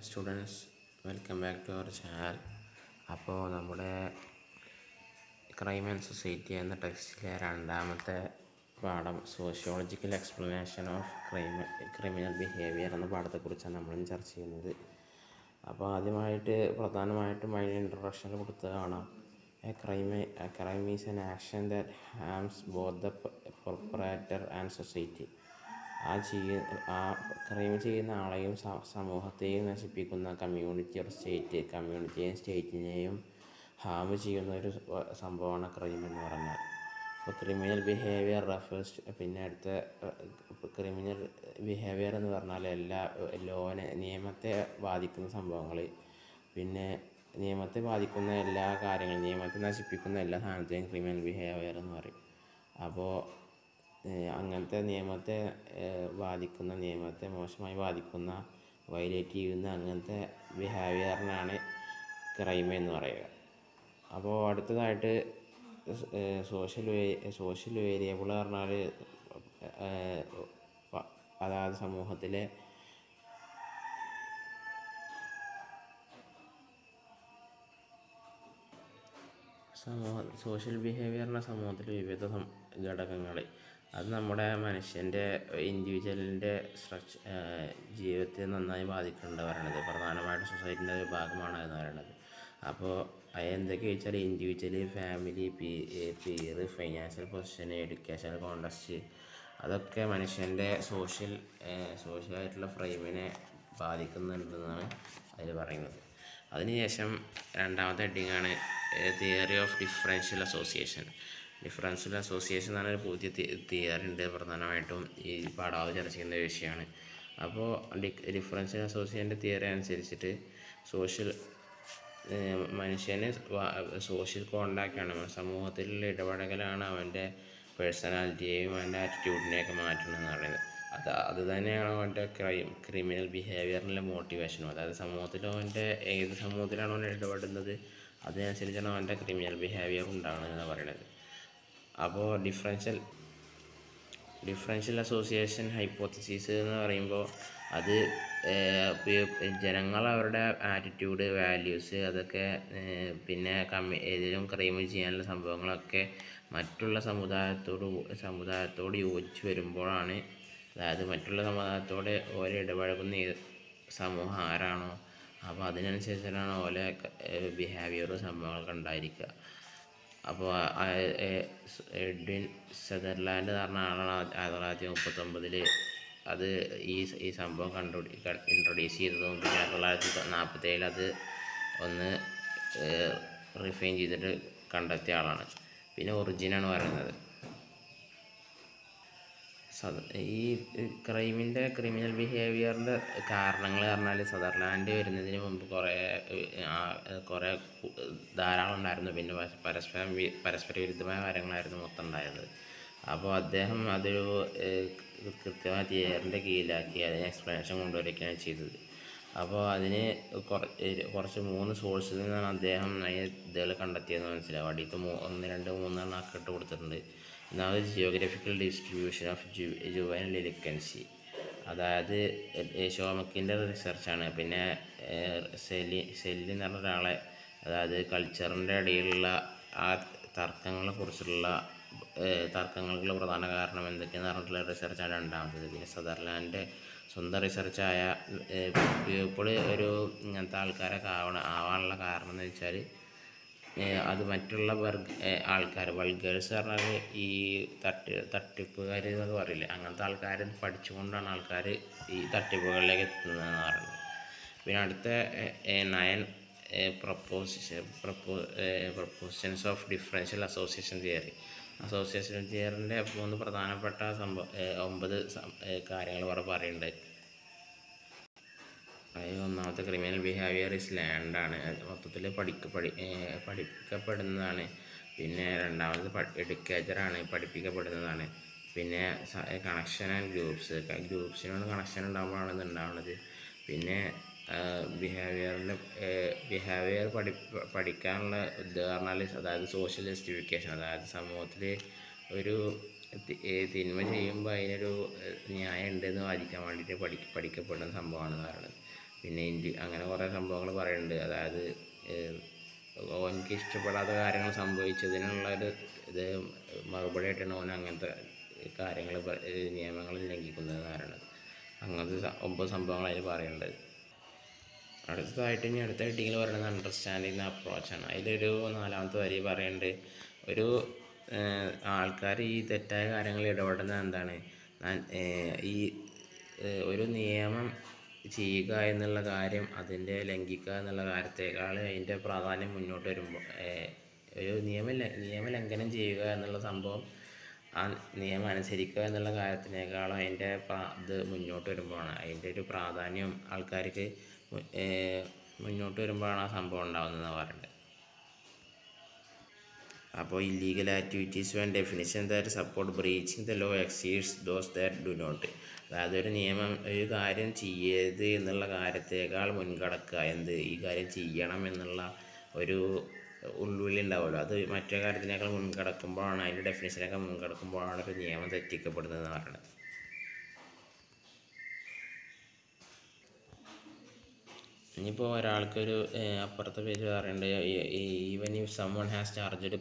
Students, welcome back to our channel. അപ്പോൾ നമ്മുടെ crime and society എന്ന ടെക്സ്റ്റിലെ രണ്ടാമത്തെ പാഠം sociological explanation of criminal behaviour എന്ന പാഠത്തെക്കുറിച്ചാണ് നമ്മളും ചർച്ച ചെയ്യുന്നത്. അപ്പോൾ ആദ്യമായിട്ട് പ്രധാനമായിട്ടും അതിന് ഇൻട്രൊഡക്ഷനിൽ കൊടുത്തത് കാണാം. A crime is an action that harms both the perpetrator and society. ആ ക്രൈം ചെയ്യുന്ന ആളെയും സമൂഹത്തെയും നശിപ്പിക്കുന്ന കമ്മ്യൂണിറ്റിയെയും സ്റ്റേറ്റിനെയും ഹാം ചെയ്യുന്ന ഒരു സംഭവമാണ് ക്രൈം എന്ന് പറഞ്ഞാൽ. അപ്പോൾ ക്രിമിനൽ ബിഹേവിയർ റെഫേഴ്സ് പിന്നെ അടുത്ത ക്രിമിനൽ ബിഹേവിയർ എന്ന് പറഞ്ഞാൽ നിയമത്തെ ബാധിക്കുന്ന സംഭവങ്ങൾ, പിന്നെ നിയമത്തെ ബാധിക്കുന്ന എല്ലാ കാര്യങ്ങളും, നിയമത്തെ നശിപ്പിക്കുന്ന എല്ലാ സാധനത്തെയും ക്രിമിനൽ ബിഹേവിയർ എന്ന് പറയും. അപ്പോൾ അങ്ങനത്തെ നിയമത്തെ മോശമായി ബാധിക്കുന്ന, വയലേറ്റ് ചെയ്യുന്ന അങ്ങനത്തെ ബിഹേവിയറിനാണ് ക്രൈം എന്ന് പറയുക. അപ്പോൾ അടുത്തതായിട്ട് സോഷ്യൽ വേരിയബിൾ പറഞ്ഞാൽ അതായത് സമൂഹത്തിലെ സോഷ്യൽ ബിഹേവിയറിൻ്റെ സമൂഹത്തിലെ വിവിധ ഘടകങ്ങൾ, അത് നമ്മുടെ മനുഷ്യൻ്റെ ഇൻഡിവിജ്വലിൻ്റെ ജീവിതത്തെ നന്നായി ബാധിക്കുന്നുണ്ട് പറയണത്. പ്രധാനമായിട്ടും സൊസൈറ്റിൻ്റെ ഒരു ഭാഗമാണ് എന്ന് പറയുന്നത്. അപ്പോൾ എന്തൊക്കെ ചോദിച്ചാൽ individual, family, peer, financial position, educational context, അതൊക്കെ മനുഷ്യൻ്റെ സോഷ്യലായിട്ടുള്ള ഫ്രെയിമിനെ ബാധിക്കുന്നുണ്ടെന്നാണ് അതിൽ പറയുന്നത്. അതിനുശേഷം രണ്ടാമത്തെ ഹെഡിങ്ങാണ് theory of differential association. Differential association എന്ന് പറഞ്ഞൊരു പുതിയ തിയറി ഉണ്ട്, പ്രധാനമായിട്ടും ഈ പാഠാവ് ചർച്ച ചെയ്യുന്ന വിഷയമാണ്. അപ്പോൾ ഡിഫറൻഷ്യൽ അസോസിയേഷൻ്റെ തിയറി അനുസരിച്ചിട്ട് മനുഷ്യന് സോഷ്യൽ കോണ്ടാക്റ്റാണ്, സമൂഹത്തിലുള്ള ഇടപെടലാണ് അവൻ്റെ പേഴ്സണാലിറ്റിയെയും അവൻ്റെ ആറ്റിറ്റ്യൂഡിനെയൊക്കെ മാറ്റണമെന്ന് പറയുന്നത്. അത് തന്നെയാണ് അവൻ്റെ ക്രിമിനൽ ബിഹേവിയറിൻ്റെ മോട്ടിവേഷനും. അതായത് ഏത് സമൂഹത്തിലാണോ അവൻ ഇടപെടുന്നത് അതിനനുസരിച്ചാണ് അവൻ്റെ ക്രിമിനൽ ബിഹേവിയർ ഉണ്ടാകുന്നതെന്ന് പറയുന്നത്. അപ്പോൾ ഡിഫറൻഷ്യൽ അസോസിയേഷൻ ഹൈപ്പോത്തസിസ് എന്ന് പറയുമ്പോൾ അത് ജനങ്ങൾ അവരുടെ ആറ്റിറ്റ്യൂഡ്, വാല്യൂസ്, അതൊക്കെ പിന്നെ ഏതെങ്കിലും ക്രൈം ചെയ്യാനുള്ള സംഭവങ്ങളൊക്കെ മറ്റുള്ള സമുദായത്തോട് യോജിച്ച് വരുമ്പോഴാണ്, അതായത് മറ്റുള്ള സമുദായത്തോട് ഓരോ ഇടപഴകുന്ന സമൂഹം ആരാണോ അപ്പോൾ അതിനനുസരിച്ചിട്ടാണ് ഓരോ ബിഹേവിയറും സംഭവങ്ങളൊക്കെ ഉണ്ടായിരിക്കുക. അപ്പോൾ എഡ്വിൻ സദർലാൻഡ് എന്ന് പറഞ്ഞ ആളാണ് 1939 അത് ഈ സംഭവം ഇൻട്രൊഡ്യൂസ് ചെയ്തതും, പിന്നെ 1947 അത് ഒന്ന് റിഫൈൻ ചെയ്തിട്ട് കണ്ടെത്തിയ ആളാണ്. പിന്നെ ഒറിജിനാണ് പറയുന്നത്. ഈ ക്രിമിനൽ ബിഹേവിയറിൻ്റെ കാരണങ്ങൾ പറഞ്ഞാൽ സദർലാൻഡ് വരുന്നതിന് മുമ്പ് കുറേ ധാരാളം ഉണ്ടായിരുന്നു. പിന്നെ പരസ്പര വിരുദ്ധമായ കാര്യങ്ങളായിരുന്നു മൊത്തം ഉണ്ടായിരുന്നത്. അപ്പോൾ അദ്ദേഹം അതൊരു കൃത്യമായ തിയറിൻ്റെ കീഴിലാക്കി അതിന് എക്സ്പ്ലനേഷൻ കൊണ്ടുവരികയാണ് ചെയ്തത്. അപ്പോൾ അതിന് കുറച്ച് 3 സോഴ്സിൽ നിന്നാണ് അദ്ദേഹം ഇതുകൾ കണ്ടെത്തിയതെന്ന് മനസ്സിലാവും. അടിയത്ത് 1, 2, 3 ആക്കിയിട്ട് കൊടുത്തിട്ടുണ്ട്. ഒന്നാമത് geographical distribution of juvenile delinquency, അതായത് ഷോമക്കിൻ്റെ റിസർച്ചാണ്. പിന്നെ സെല്ലി എന്ന് പറഞ്ഞ ഒരാളെ, അതായത് കൾച്ചറിൻ്റെ ഇടയിലുള്ള ആ തർക്കങ്ങൾക്കുള്ള പ്രധാന കാരണം എന്തൊക്കെയെന്ന് പറഞ്ഞിട്ടുള്ള റിസർച്ചാണ് രണ്ടാമത്തത്. പിന്നെ സദർലാൻഡിൻ്റെ സ്വന്തം റിസർച്ചായ പീപ്പിൾ ഇങ്ങനത്തെ ആൾക്കാരൊക്കെ ആവാനുള്ള കാരണം എന്ന് വെച്ചാൽ അത് മറ്റുള്ള ആൾക്കാർ, വൾഗേഴ്സ് പറഞ്ഞാൽ ഈ തട്ടിപ്പുകാർ എന്നൊക്കെ പറയില്ലേ, അങ്ങനത്തെ ആൾക്കാർ പഠിച്ചുകൊണ്ടാണ് ആൾക്കാർ ഈ തട്ടിപ്പുകളിലേക്ക് എത്തുന്നതെന്ന് പറയുന്നത്. പിന്നെ അടുത്ത 9 പ്രൊപ്പോസിഷൻസ് ഓഫ് ഡിഫറൻഷ്യൽ അസോസിയേഷൻ തിയറിൻ്റെ 3 പ്രധാനപ്പെട്ട 9 കാര്യങ്ങൾ പറയുന്നുണ്ട്. ഒന്നാമത്തെ ക്രിമിനൽ ബിഹേവിയർ ഇസ് ലേൺഡാണ്, മൊത്തത്തിൽ പഠിപ്പിക്കപ്പെടുന്നതാണ്. പിന്നെ രണ്ടാമത് എഡ്യൂക്കേറ്ററാണ്, പഠിപ്പിക്കപ്പെടുന്നതാണ്. പിന്നെ കണക്ഷൻ ആൻഡ് ഗ്രൂപ്പ്സിനോട് കണക്ഷൻ ഉണ്ടാകുമ്പോഴാണ് ഇത് ഉണ്ടാവുന്നത്. പിന്നെ ബിഹേവിയർ പഠിക്കാനുള്ള ഇത് പറഞ്ഞാൽ, അതായത് സോഷ്യൽ ജസ്റ്റിഫിക്കേഷൻ, അതായത് സമൂഹത്തിൽ ഒരു തിന്മ ചെയ്യുമ്പോൾ അതിനൊരു ന്യായം ഉണ്ടെന്ന് വാദിക്കാൻ വേണ്ടിയിട്ട് പഠിക്കപ്പെടുന്ന സംഭവമാണെന്ന് പറയുന്നത്. പിന്നെ അങ്ങനെ കുറേ സംഭവങ്ങൾ പറയുന്നുണ്ട്. അതായത് ഓനക്ക് ഇഷ്ടപ്പെടാത്ത കാര്യങ്ങൾ സംഭവിച്ചതിനുള്ളൊരു ഇത് മറുപടിയായിട്ടാണ് ഓൻ അങ്ങനത്തെ കാര്യങ്ങൾ നിയമങ്ങൾ ലംഘിക്കുന്നതെന്ന് പറയുന്നത്. അങ്ങനത്തെ 9 സംഭവങ്ങൾ അതിൽ പറയുന്നുണ്ട്. അടുത്തതായിട്ട് ഇനി അടുത്ത ഹെഡിങ്ങിൽ പറയുന്നത് അണ്ടർസ്റ്റാൻഡിങ് അപ്രോച്ചാണ്. അതിലൊരു 4ാമത്തെ വരി പറയുന്നുണ്ട്, ഒരു ആൾക്കാർ ഈ തെറ്റായ കാര്യങ്ങളിൽ ഇടപെടുന്നത് എന്താണ്, ഈ ഒരു നിയമം ചെയ്യുക എന്നുള്ള കാര്യം അതിൻ്റെ ലംഘിക്കുക എന്നുള്ള കാര്യത്തേക്കാൾ അതിൻ്റെ പ്രാധാന്യം മുന്നോട്ട് വരുമ്പോൾ ഒരു നിയമലംഘനം ചെയ്യുക എന്നുള്ള സംഭവം ആ നിയമം അനുസരിക്കുക എന്നുള്ള കാര്യത്തിനേക്കാളും അതിൻ്റെ ഇത് മുന്നോട്ട് വരുമ്പോഴാണ് അതിൻ്റെ ഒരു പ്രാധാന്യം ആൾക്കാർക്ക് മുന്നോട്ട് വരുമ്പോഴാണ് ആ സംഭവം ഉണ്ടാകുന്നതെന്ന് പറയുന്നത്. അപ്പോൾ illegal activities when definition that support breaching the law exceeds those that do not. അതായത് ഒരു കാര്യം ചെയ്യരുത് എന്നുള്ള കാര്യത്തേക്കാൾ മുൻകടക്കുക, ഈ കാര്യം ചെയ്യണം എന്നുള്ള ഒരു ഉൾവിളി ഉണ്ടാവുമല്ലോ, അത് മറ്റേ കാര്യത്തിനേക്കാൾ മുൻകടക്കുമ്പോഴാണ്, അതിൻ്റെ ഡെഫിനിഷനൊക്കെ മുൻകടക്കുമ്പോഴാണ് ഒരു നിയമം തെറ്റിക്കപ്പെടുന്നതെന്ന് പറയുന്നത്. ഇനിയിപ്പോൾ ഒരാൾക്കൊരു അപ്പുറത്തെ പേജ് പറയുന്നുണ്ട്, even if someone has charged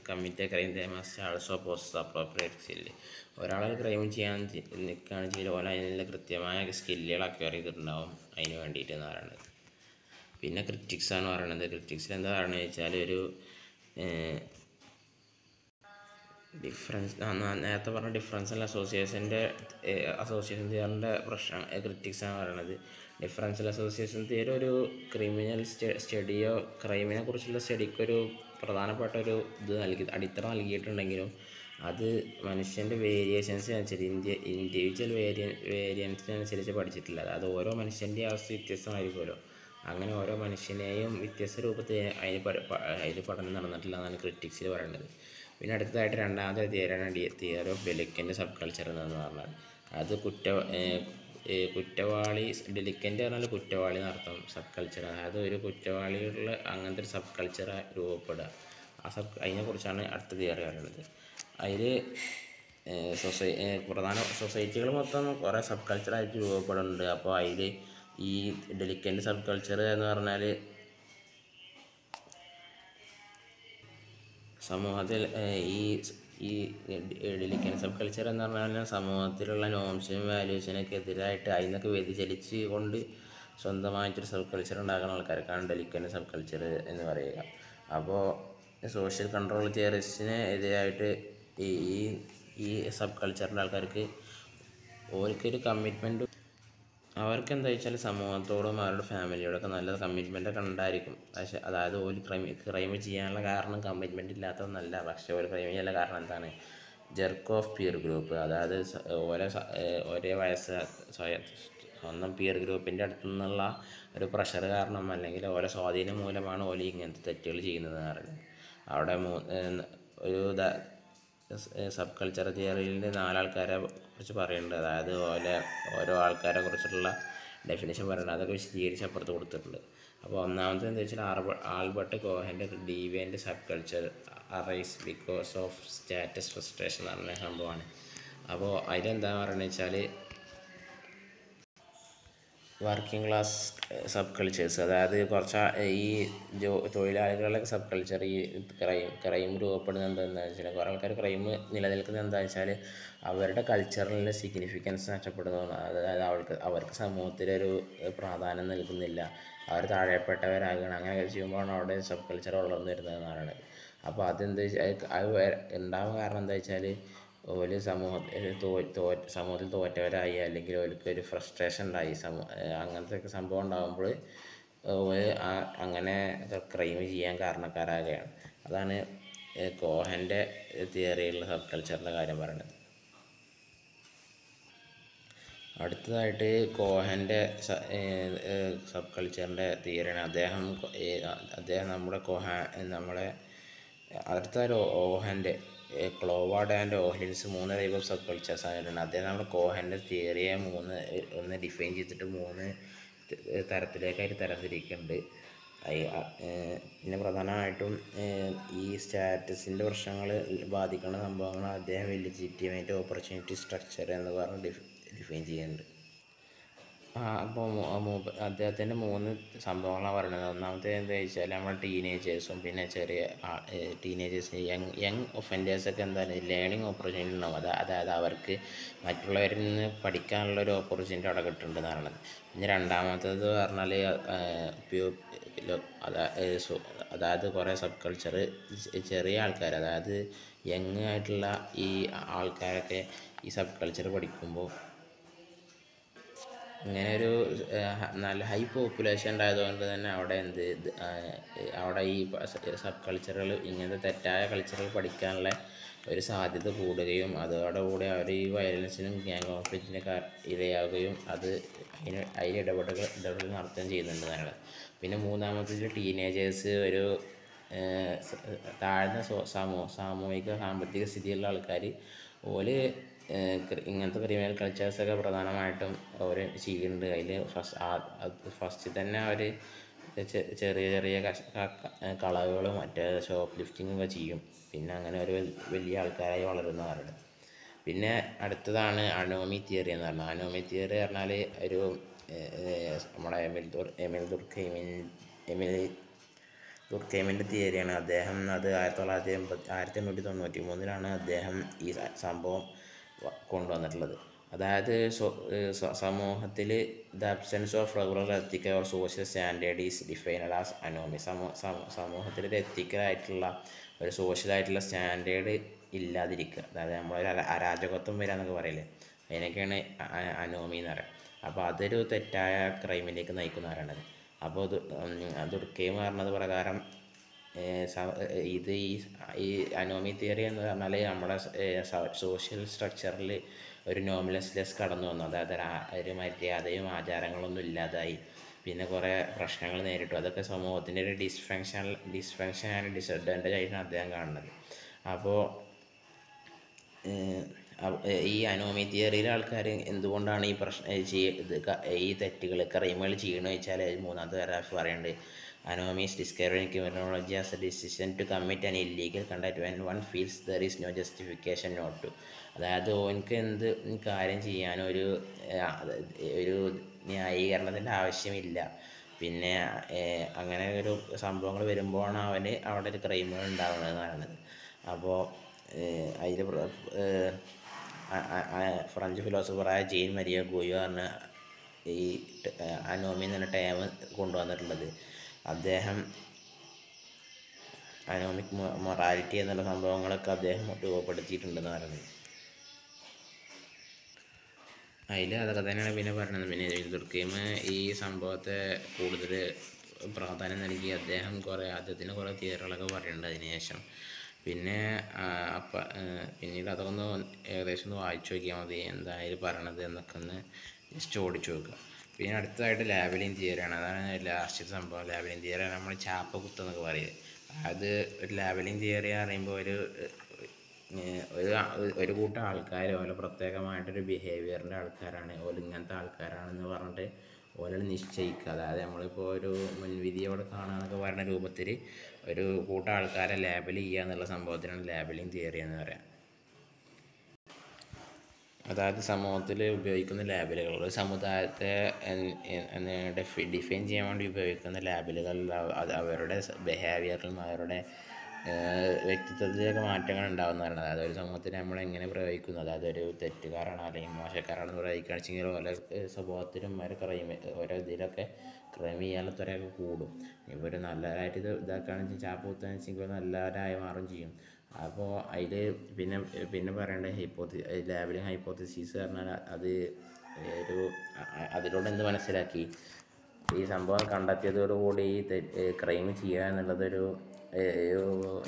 commit a crime they must also possess appropriate skill. ഒരാളൊരു ക്രൈം ചെയ്യാൻ നിൽക്കുകയാണെന്ന് വെച്ചാൽ അതിനുള്ള കൃത്യമായ സ്കില്ലുകൾ അക്വയർ ചെയ്തിട്ടുണ്ടാവും അതിന് വേണ്ടിയിട്ടെന്ന് പറയുന്നത്. പിന്നെ ക്രിറ്റിക്സാണ് പറയുന്നത്. ക്രിറ്റിക്സിൽ എന്താ പറയുന്നത് വെച്ചാൽ ഒരു നേരത്തെ പറഞ്ഞ ഡിഫറൻഷ്യൽ അസോസിയേഷൻ തിയറിൻ്റെ പ്രശ്നം ക്രിറ്റിക്സാണ് പറയുന്നത്. ഡിഫറൻഷ്യൽ അസോസിയേഷൻ തിയറി ഒരു ക്രിമിനൽ സ്റ്റഡിയോ ക്രൈമിനെ കുറിച്ചുള്ള സ്റ്റഡിക്കൊരു പ്രധാനപ്പെട്ട ഒരു അടിത്തറ നൽകിയിട്ടുണ്ടെങ്കിലും അത് മനുഷ്യൻ്റെ വേരിയേഷൻസ് അനുസരിച്ച് ഇൻഡിവിജ്വൽ വേരിയൻസിനനുസരിച്ച് പഠിച്ചിട്ടില്ല. അതായത് ഓരോ മനുഷ്യൻ്റെ അവസ്ഥ വ്യത്യസ്തമായിരിക്കുമല്ലോ, അങ്ങനെ ഓരോ മനുഷ്യനെയും വ്യത്യസ്ത രൂപത്തിൽ അതിൽ പഠനം നടന്നിട്ടില്ല എന്നാണ് ക്രിറ്റിക്സിൽ പറയുന്നത്. പിന്നെ അടുത്തതായിട്ട് 2ാമത്തെ തിയറിയാണ് theory of delinquent subculture എന്ന് പറഞ്ഞാൽ അത് കുറ്റവാളി ഡെലിക്വൻ്റ് പറഞ്ഞാൽ കുറ്റവാളി എന്നർത്ഥം, സബ് കൾച്ചർ അതായത് ഒരു കുറ്റവാളികളിൽ അങ്ങനത്തെ ഒരു സബ് കൾച്ചർ രൂപപ്പെടുക. അതിനെക്കുറിച്ചാണ് അടുത്ത തിയറി പറയുന്നത്. അതിൽ സൊസൈറ്റികൾ മൊത്തം കുറേ സബ് കൾച്ചറായിട്ട് രൂപപ്പെടുന്നുണ്ട്. അപ്പോൾ അതിൽ ഈ ഡെലിക്വൻ്റ് സബ് കൾച്ചർ എന്ന് പറഞ്ഞാൽ സമൂഹത്തിൽ ഈ ഡെലിക്വൻ്റ് സബ് കൾച്ചർ എന്ന് പറഞ്ഞാൽ സമൂഹത്തിലുള്ള നോംസിനും വാല്യൂസിനൊക്കെ എതിരായിട്ട് അതിനൊക്കെ വ്യതിചലിച്ച് കൊണ്ട് സ്വന്തമായിട്ടൊരു സബ് കൾച്ചർ ഉണ്ടാക്കുന്ന ആൾക്കാർക്കാണ് ഡെലിക്വൻ്റ് സബ് കൾച്ചർ എന്ന് പറയുക. അപ്പോൾ സോഷ്യൽ കൺട്രോൾ തിയറിസ്റ്റിന് എതിരായിട്ട് ഈ സബ് കൾച്ചറിൻ്റെ ആൾക്കാർക്ക് ഓർക്കൊരു കമ്മിറ്റ്മെൻറ്റ്, അവർക്ക് എന്താ വെച്ചാൽ സമൂഹത്തോടും അവരുടെ ഫാമിലിയോടൊക്കെ നല്ല കമ്മിറ്റ്മെൻ്റൊക്കെ ഉണ്ടായിരിക്കും. പക്ഷേ അതായത് ഒരു ക്രൈം ചെയ്യാനുള്ള കാരണം കമ്മിറ്റ്മെൻറ്റ് ഇല്ലാത്തതൊന്നല്ല, പക്ഷേ ഒരു ക്രൈം ചെയ്യാനുള്ള കാരണം എന്താണ്, ജെർക്ക് ഓഫ് പിയർ ഗ്രൂപ്പ്. അതായത് ഒരേ വയസ്സ് സ്വന്തം പിയർ ഗ്രൂപ്പിൻ്റെ അടുത്തു നിന്നുള്ള ഒരു പ്രഷർ കാരണം അല്ലെങ്കിൽ ഓരോ സ്വാധീനം മൂലമാണ് ഓല് ഇങ്ങനത്തെ തെറ്റുകൾ ചെയ്യുന്നതെന്ന് പറയുന്നത്. അവിടെ ഒരു സബ് കൾച്ചർ തിയറിയിൽ 4 ആൾക്കാരെ കുറിച്ച് പറയുന്നുണ്ട്. അതായത് ഓരോ ആൾക്കാരെ കുറിച്ചിട്ടുള്ള ഡെഫിനേഷൻ പറയുന്നത്, അതൊക്കെ വിശദീകരിച്ച് അപ്പുറത്ത് കൊടുത്തിട്ടുണ്ട്. അപ്പോൾ ഒന്നാമത്തെ എന്താ വെച്ചാൽ ആൽബർട്ട് കോഹൻ്റെ deviant subculture arise because of status frustration എന്ന് പറഞ്ഞ സംഭവമാണ്. അപ്പോൾ അതിലെന്താ പറയുന്നത് വെച്ചാൽ വർക്കിംഗ് ക്ലാസ് സബ് കൾച്ചേഴ്സ്, അതായത് കുറച്ച് ഈ തൊഴിലാളികളുടെ സബ് കൾച്ചർ, ഈ ക്രൈം രൂപപ്പെടുന്നത് എന്താണെന്ന് വെച്ചാൽ കുറേ ആൾക്കാർ ക്രൈം നിലനിൽക്കുന്നത് എന്താണെന്ന് വെച്ചാൽ അവരുടെ കൾച്ചറിലെ സിഗ്നിഫിക്കൻസ് നഷ്ടപ്പെടുന്നതാണ്. അതായത് അവർക്ക് സമൂഹത്തിലൊരു പ്രാധാന്യം നൽകുന്നില്ല, അവർ താഴെപ്പെട്ടവരാകുകയാണ്. അങ്ങനെയൊക്കെ ചെയ്യുമ്പോഴാണ് അവിടെ സബ് കൾച്ചർ വളർന്നു വരുന്നതെന്ന് പറയുന്നത്. അപ്പോൾ അത് ഉണ്ടാവാൻ കാരണം എന്താ വെച്ചാൽ ഓല് സമൂഹത്തിൽ തോറ്റവരായി, അല്ലെങ്കിൽ ഓൽക്കൊരു ഫ്രസ്ട്രേഷൻ ഉണ്ടായി, അങ്ങനത്തെ ഒക്കെ സംഭവം ഉണ്ടാകുമ്പോൾ അങ്ങനെ ക്രൈം ചെയ്യാൻ കാരണക്കാരാകുകയാണ്. അതാണ് കോഹൻ്റെ തിയറിയിലുള്ള സബ് കൾച്ചറിൻ്റെ കാര്യം പറയുന്നത്. അടുത്തതായിട്ട് കോഹൻ്റെ സബ് കൾച്ചറിൻ്റെ തിയറിയാണ്. അദ്ദേഹം നമ്മുടെ അടുത്ത ഓഹൻ്റെ Cloward and Ohlin's 3 type of subcultures ആയിട്ടുണ്ട്. അദ്ദേഹം നമ്മുടെ കോഹൻ്റെ തിയറിയെ ഒന്ന് ഡിഫൈൻ ചെയ്തിട്ട് 3 തരത്തിലേക്കായിട്ട് തരംതിരിക്കുന്നുണ്ട്. പിന്നെ പ്രധാനമായിട്ടും ഈ സ്റ്റാറ്റസിൻ്റെ പ്രശ്നങ്ങൾ ബാധിക്കുന്ന സംഭവങ്ങൾ അദ്ദേഹം ലെജിറ്റിമേറ്റ് ഓപ്പർച്യൂണിറ്റി സ്ട്രക്ചർ എന്ന് പറഞ്ഞ് ഡിഫൈൻ ചെയ്യുന്നുണ്ട്. അപ്പോൾ അദ്ദേഹത്തിൻ്റെ 3 സംഭവങ്ങളാണ് പറയുന്നത്. ഒന്നാമത്തെ എന്താ വെച്ചാൽ നമ്മൾ ടീനേജേഴ്സും പിന്നെ ചെറിയ ടീനേജേഴ്സ് യങ് ഒഫൻഡേഴ്സൊക്കെ എന്താണ് ലേണിംഗ് ഓപ്പർച്യൂണിറ്റി ഉണ്ടാവും. അതായത് അവർക്ക് മറ്റുള്ളവരിൽ നിന്ന് പഠിക്കാനുള്ള ഒരു ഓപ്പർച്യൂണിറ്റി അവിടെ കിട്ടുന്നുണ്ടെന്ന് പറയുന്നത്. പിന്നെ രണ്ടാമത്തേത് പറഞ്ഞാൽ അതായത് കുറേ സബ് കൾച്ചർ ചെറിയ ആൾക്കാർ, അതായത് യങ് ആയിട്ടുള്ള ഈ ആൾക്കാരൊക്കെ ഈ സബ് കൾച്ചർ പഠിക്കുമ്പോൾ ഇങ്ങനെ ഒരു നല്ല ഹൈ പോപ്പുലേഷൻ ഉണ്ടായതുകൊണ്ട് തന്നെ അവിടെ അവിടെ ഈ സബ് കൾച്ചറുകൾ ഇങ്ങനത്തെ തെറ്റായ കൾച്ചറുകൾ പഠിക്കാനുള്ള ഒരു സാധ്യത കൂടുകയും അതോടുകൂടി അവർ ഈ വയലൻസിനും ഗ്യാങ് കോൺഫ്ലിക്റ്റിനൊക്കെ ഇരയാവുകയും അതിൽ ഇടപെടൽ നടത്തുകയും ചെയ്യുന്നുണ്ടെന്നാണ്. പിന്നെ മൂന്നാമത്തേത് ടീനേജേഴ്സ് ഒരു താഴ്ന്ന സാമൂഹിക സാമ്പത്തിക സ്ഥിതിയുള്ള ആൾക്കാർ ഓല് ഇങ്ങനത്തെ ക്രിമിനൽ കൾച്ചേഴ്സൊക്കെ പ്രധാനമായിട്ടും അവർ ചെയ്യുന്നുണ്ട്. അതിൽ ഫസ്റ്റ് തന്നെ അവർ ചെറിയ ചെറിയ കളവുകളും മറ്റേ ഷോപ്പ് ലിഫ്റ്റിങ്ങൊക്കെ ചെയ്യും. പിന്നെ അങ്ങനെ ഒരു വലിയ ആൾക്കാരായി വളരുന്നവരുടെ. പിന്നെ അടുത്തതാണ് അനോമി തിയറി എന്ന് പറഞ്ഞാൽ. അനോമി തിയറി പറഞ്ഞാൽ ഒരു നമ്മുടെ എമിൽ ദുർക്കൈമിൻ്റെ തിയറിയാണ്. അദ്ദേഹം അത് 1893 അദ്ദേഹം ഈ സംഭവം കൊണ്ടുവന്നിട്ടുള്ളത്. അതായത് സമൂഹത്തിൽ the absence of regular ethical or social standard is defined as Anomie. സമൂഹത്തിൽ ഒരു എത്തിക്കലായിട്ടുള്ള ഒരു സോഷ്യലായിട്ടുള്ള സ്റ്റാൻഡേർഡ് ഇല്ലാതിരിക്കുക, അതായത് നമ്മളൊരു അരാജകത്വം വരിക എന്നൊക്കെ പറയില്ലേ, അതിനൊക്കെയാണ് അനോമി എന്ന് പറയുക. അപ്പോൾ അതൊരു തെറ്റായ ക്രൈമിലേക്ക് നയിക്കുന്നവരാണത്. അപ്പോൾ ദുർക്കൈം പറഞ്ഞത് പ്രകാരം ഈ അനോമി തിയറി എന്ന് പറഞ്ഞാൽ നമ്മുടെ സോഷ്യൽ സ്ട്രക്ചറിൽ ഒരു നോർമൽനെസ് കടന്നു വന്നു. അതായത് ഒരു മര്യാദയും ആചാരങ്ങളൊന്നും ഇല്ലാതായി. പിന്നെ കുറേ പ്രശ്നങ്ങൾ നേരിട്ടു. അതൊക്കെ സമൂഹത്തിൻ്റെ ഒരു ഡിസ്ഫങ്ഷൻ ആൻഡ് ഡിസഡ്വാൻറ്റേജ് ആയിട്ടാണ് അദ്ദേഹം കാണുന്നത്. അപ്പോൾ ഈ അനോമി തിയറിയിലെ ആൾക്കാർ എന്തുകൊണ്ടാണ് ഈ ക്രൈമുകൾ ചെയ്യണമെന്ന് വെച്ചാൽ മൂന്നാമത്തെ പാരഗ്രാഫ് പറയുന്നുണ്ട്. Anomy is describing criminology as a decision to commit an illegal conduct when one feels there is no justification not to. അതായത് ഓനക്ക് എന്ത് കാര്യം ചെയ്യാനും ഒരു ന്യായീകരണത്തിൻ്റെ ആവശ്യമില്ല. പിന്നെ അങ്ങനെ ഒരു സംഭവങ്ങൾ വരുമ്പോഴാണ് അവിടെ ഒരു ക്രൈമുകൾ ഉണ്ടാവുന്നതെന്ന് പറയുന്നത്. അപ്പോൾ അതിൽ ഫ്രഞ്ച് ഫിലോസഫറായ ജീൻ മരിയ ഗൂയോ ആണ് ഈ അനോമി എന്ന ടേം കൊണ്ടുവന്നിട്ടുള്ളത്. അദ്ദേഹം അനോമിക് മൊറാലിറ്റി എന്നുള്ള സംഭവങ്ങളൊക്കെ അദ്ദേഹം രൂപപ്പെടുത്തിയിട്ടുണ്ടെന്ന് പറയുന്നത്. അതൊക്കെ തന്നെയാണ് പിന്നെ പറയുന്നത്. പിന്നെ ദുർക്കൈം ഈ സംഭവത്തെ കൂടുതൽ പ്രാധാന്യം നൽകി അദ്ദേഹത്തിന് കുറേ തിയറികളൊക്കെ പറയുന്നുണ്ട് അതിനുശേഷം. പിന്നെ പിന്നീട് അതൊക്കെ ഒന്ന് ഏകദേശം ഒന്ന് വായിച്ചു നോക്കിയാൽ മതി, എന്തായാലും പറയണത് എന്നൊക്കെ ഒന്ന് ജസ്റ്റ് ഓടിച്ചു നോക്കുക. പിന്നെ അടുത്തതായിട്ട് ലാബലിംഗ് തിയറിയാണ്. അതാണ് ലാസ്റ്റ് സംഭവം. ലാബലിംഗ് തിയറി നമ്മൾ ചാപ്പ കുത്തെന്നൊക്കെ പറയുന്നത്. അത് ഒരു ലാബലിംഗ് തിയറി പറയുമ്പോൾ ഒരു കൂട്ടം ആൾക്കാർ ഓരോ പ്രത്യേകമായിട്ടൊരു ബിഹേവിയറിൻ്റെ ആൾക്കാരാണ്, ഇങ്ങനത്തെ ആൾക്കാരാണെന്ന് പറഞ്ഞിട്ട് ഓരോ നിശ്ചയിക്കുക. അതായത് നമ്മളിപ്പോൾ ഒരു മുൻവിധിയോടെ കാണാമെന്നൊക്കെ പറയുന്ന രൂപത്തിൽ ഒരു കൂട്ടം ആൾക്കാരെ ലേബൽ ചെയ്യുക എന്നുള്ള സംഭവത്തിനാണ് ലാബലിംഗ് തിയറി എന്ന് പറയാം. അതായത് സമൂഹത്തിൽ ഉപയോഗിക്കുന്ന ലാബലുകൾ, ഒരു സമുദായത്തെ ഡിഫൈൻ ചെയ്യാൻ വേണ്ടി ഉപയോഗിക്കുന്ന ലാബലുകൾ അവരുടെ ബിഹേവിയറിലും അവരുടെ വ്യക്തിത്വത്തിലൊക്കെ മാറ്റങ്ങൾ ഉണ്ടാകുന്നതാണ്. അതായത് ഒരു സമൂഹത്തിൽ നമ്മൾ എങ്ങനെ പ്രയോഗിക്കുന്നു, അതായത് ഒരു തെറ്റുകാരാണ് അല്ലെങ്കിൽ മോശക്കാരാണെന്ന് പ്രയോഗിക്കുകയാണെന്ന് വെച്ചെങ്കിൽ ഓരോ സ്വഭാവത്തിലും ഓരോ ഇതിലൊക്കെ ക്രൈം ചെയ്യാനുള്ള ത്വരയൊക്കെ കൂടും. ഇപ്പോൾ ഒരു നല്ലതായിട്ട് ഇതാക്കുകയാണെന്ന് വെച്ചാൽ ചാപ്പ് കുത്തുകയെന്ന് വെച്ചെങ്കിൽ നല്ലവരായി മാറും ചെയ്യും. അപ്പോൾ അതിൽ പിന്നെ പറയേണ്ട ലാബലിംഗ് ഹൈപ്പോത്തസിസ് പറഞ്ഞാൽ അതിലൂടെ എന്ത് മനസ്സിലാക്കി, ഈ സംഭവം കണ്ടെത്തിയതോടുകൂടി ക്രൈം ചെയ്യുക എന്നുള്ളതൊരു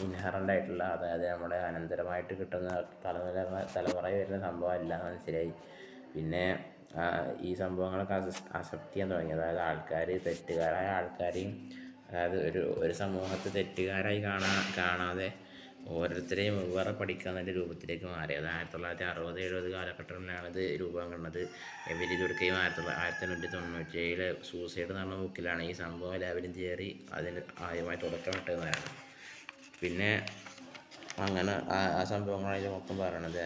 ഇൻഹറൻ്റ് ആയിട്ടുള്ള, അതായത് നമ്മുടെ അനന്തരമായിട്ട് കിട്ടുന്ന തലമുറ വരുന്ന സംഭവമല്ല എന്ന് മനസ്സിലായി. പിന്നെ ഈ സംഭവങ്ങളൊക്കെ അക്സെപ്റ്റ് ചെയ്യാൻ തുടങ്ങി. അതായത് ആൾക്കാർ തെറ്റുകാരായ ആൾക്കാരെയും, അതായത് ഒരു സമൂഹത്തെ തെറ്റുകാരായി കാണാതെ ഓരോരുത്തരെയും വേറെ പഠിക്കാവുന്ന രൂപത്തിലേക്ക് മാറി. അത് 1960-70 കാലഘട്ടങ്ങളിലാണ് ഇത് രൂപം കൊണ്ടത്. ദുർക്കൈം 1897 സൂസൈഡ് എന്ന് പറഞ്ഞ ബുക്കിലാണ് ഈ സംഭവം ലാബലിംഗ് തിയറി അതിന് ആദ്യമായി തുടക്കമിട്ടതെന്നാണ്. പിന്നെ അങ്ങനെ ആ സംഭവങ്ങളാണ് ഇത് മൊത്തം പറയണത്.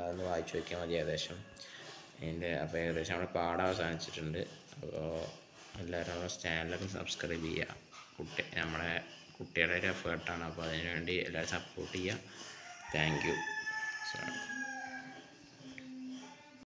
അതൊന്ന് വായിച്ചു നോക്കിയാൽ മതി ഏകദേശം. അപ്പോൾ ഏകദേശം നമ്മുടെ പാഠം അവസാനിച്ചിട്ടുണ്ട്. അപ്പോൾ എല്ലാവരും നമ്മുടെ ചാനലൊക്കെ സബ്സ്ക്രൈബ് ചെയ്യുക. നമ്മളെ കുട്ടികളുടെ ഒരു എഫേർട്ടാണ്, അപ്പോൾ അതിനുവേണ്ടി എല്ലാവരും സപ്പോർട്ട് ചെയ്യുക. Thank you.